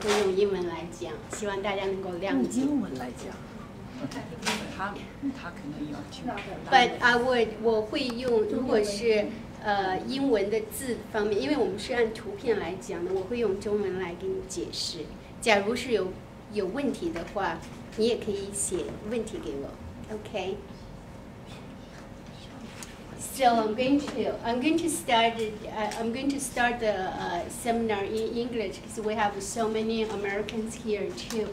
会用英文来讲，希望大家能够谅解。用英文来讲，他可能要听。But 我会用，如果是英文的字方面，因为我们是按图片来讲的，我会用中文来给你解释。假如是有问题的话，你也可以写问题给我 ，OK？ So I'm going to start the seminar in English because we have so many Americans here too.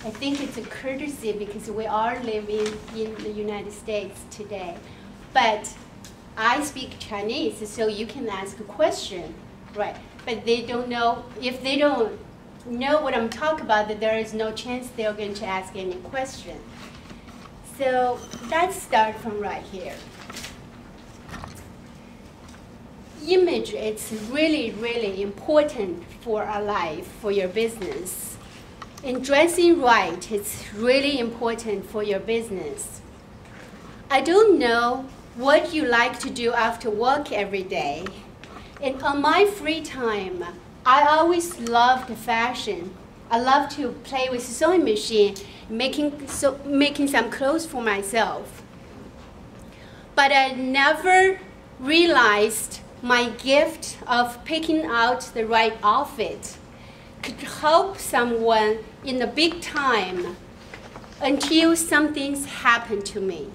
I think it's a courtesy because we are living in the United States today. But I speak Chinese, so you can ask a question, right? But they don't know, if they don't know what I'm talking about, that there is no chance they're going to ask any question. So let's start from right here. Image, it's really, really important for our life, for your business. And dressing right, it's really important for your business. I don't know what you like to do after work every day. And on my free time, I always loved fashion. I love to play with sewing machine, making some clothes for myself. But I never realized my gift of picking out the right outfit could help someone in a big time until something's happened to me.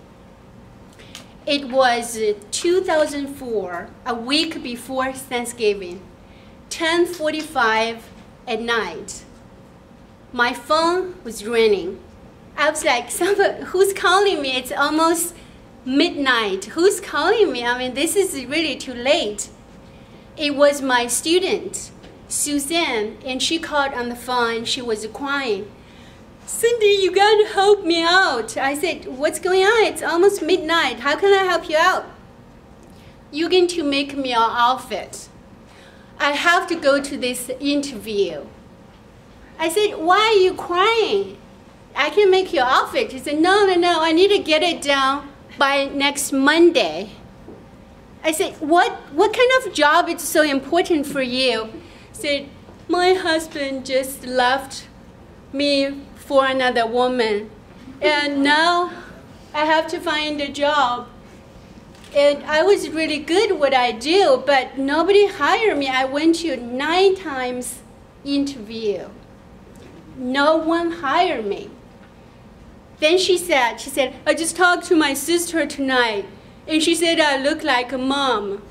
It was 2004, a week before Thanksgiving, 10:45 at night. My phone was ringing. I was like, somebody, who's calling me? It's almost midnight. Who's calling me? I mean, this is really too late. It was my student, Suzanne, and she called on the phone. She was crying. Cindy, you gotta help me out. I said, what's going on? It's almost midnight. How can I help you out? You're going to make me an outfit. I have to go to this interview. I said, why are you crying? I can make your outfit. She said, no, I need to get it done by next Monday. I said, what kind of job is so important for you? She said, my husband just left me for another woman, and now I have to find a job. And I was really good at what I do, but nobody hired me. I went to 9 times interview. No one hired me. Then she said, I just talked to my sister tonight, and she said I look like a mom.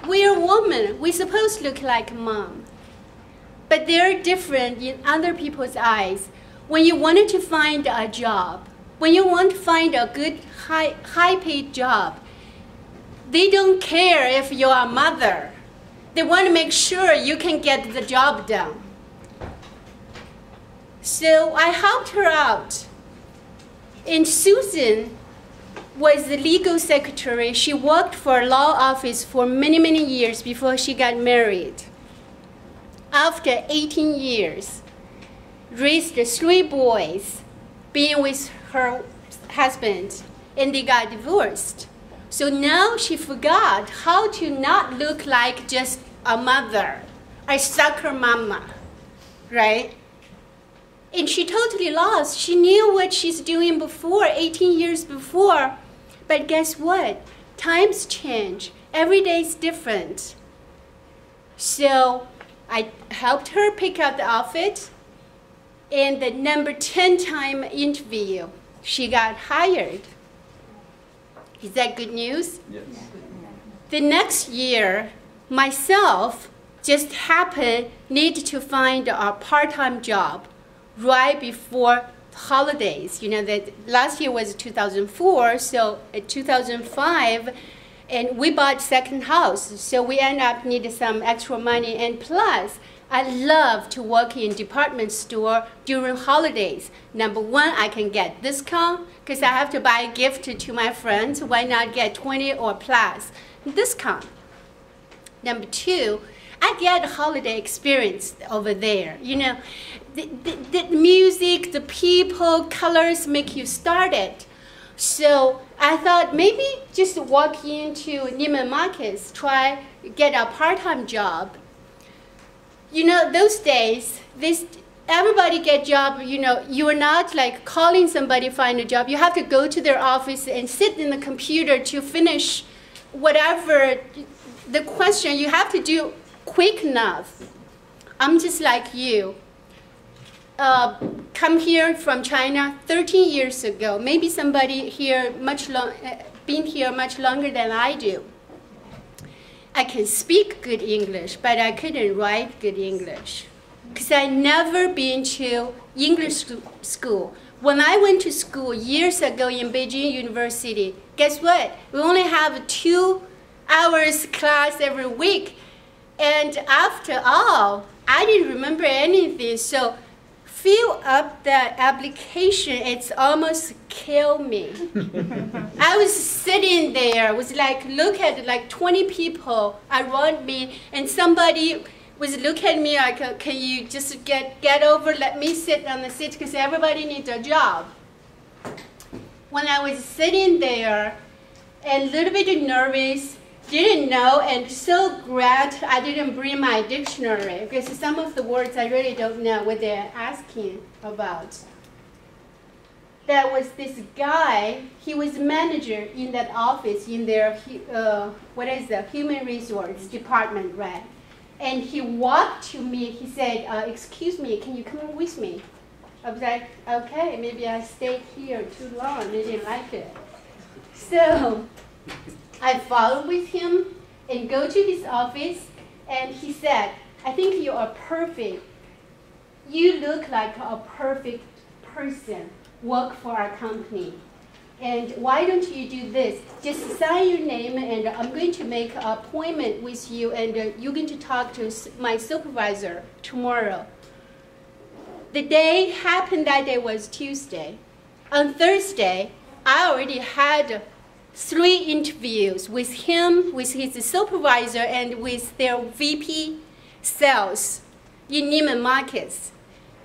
We're women. We're supposed to look like a mom. But they're different in other people's eyes. When you wanted to find a job, when you want to find a good, high-paid job, they don't care if you're a mother. They want to make sure you can get the job done. So I helped her out. And Susan was the legal secretary. She worked for a law office for many, many years before she got married. After 18 years, raised 3 boys, being with her husband, and they got divorced. So now she forgot how to not look like just a mother, a soccer mama, right? And she totally lost. She knew what she's doing before, 18 years before. But guess what? Times change. Every day is different. So I helped her pick out the outfit. In the number 10 time interview, she got hired. Is that good news? Yes. The next year, myself just needed to find a part-time job right before holidays. You know, that last year was 2004, so 2005, and we bought second house. So we ended up needing some extra money, and plus, I love to work in department store during holidays. Number 1, I can get discount because I have to buy a gift to my friends. Why not get 20 or plus discount? Number 2, I get holiday experience over there. You know, the music, the people, colors make you start it. So I thought maybe just walk into Neiman Marcus, get a part-time job. You know, those days, everybody get job, you know, you are not like calling somebody to find a job. You have to go to their office and sit in the computer to finish whatever the question you have to do quick enough. I'm just like you. Come here from China 13 years ago. Maybe somebody here been here much longer than I do. I can speak good English, but I couldn't write good English because I never been to English school. When I went to school years ago in Beijing University, guess what? We only have 2 hours class every week. And after all, I didn't remember anything. So fill up that application, it's almost killed me. I was sitting there, was like, look at like 20 people around me, and somebody was looking at me like, can you just get over, let me sit on the seat, because everybody needs a job. When I was sitting there, and a little bit nervous, didn't know, and so glad I didn't bring my dictionary, because some of the words I really don't know what they're asking about. There was this guy, he was manager in that office, in their, human resource department, right? And he walked to me, he said, excuse me, can you come with me? I was like, okay, maybe I stayed here too long, I didn't like it. So I followed with him and go to his office, and he said, I think you are perfect. You look like a perfect person, work for our company. And why don't you do this? Just sign your name, and I'm going to make an appointment with you, and you're going to talk to my supervisor tomorrow. The day happened that day was Tuesday. On Thursday, I already had 3 interviews with him, with his supervisor, and with their VP sales in Neiman Marcus.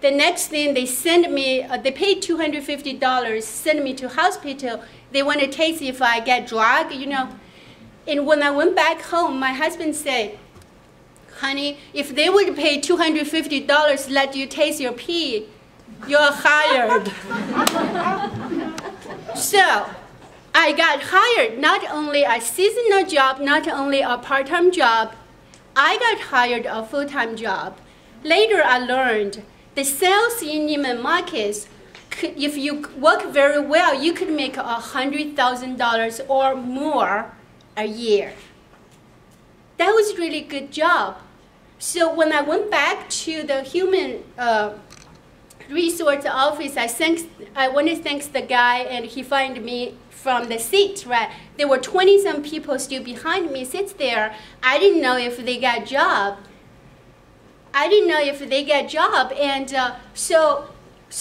The next thing, they sent me, they paid $250, sent me to hospital. They want to taste if I get drug, you know. And when I went back home, my husband said, honey, if they would pay $250, let you taste your pee, you're hired. So I got hired, not only a seasonal job, not only a part-time job, I got hired a full-time job. Later I learned the sales in Neiman Marcus, if you work very well, you could make $100,000 or more a year. That was a really good job. So when I went back to the human resource office, I want to thank the guy, and he found me from the seat, right? There were 20-some people still behind me, sits there. I didn't know if they got job. And so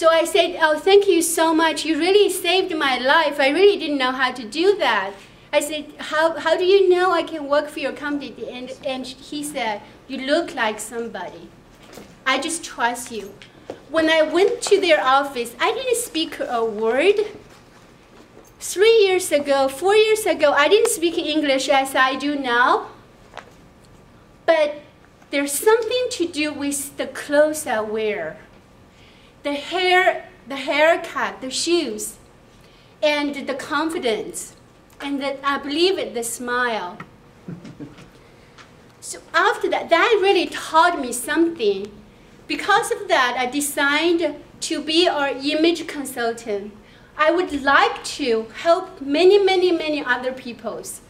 I said, oh, thank you so much. You really saved my life. I really didn't know how to do that. I said, how do you know I can work for your company? And he said, you look like somebody. I just trust you. When I went to their office, I didn't speak a word. 3 years ago, 4 years ago, I didn't speak English as I do now. But there's something to do with the clothes I wear. The hair, the haircut, the shoes, and the confidence. And I believe it, the smile. So after that, that really taught me something. Because of that, I decided to be an image consultant. I would like to help many, many, many other peoples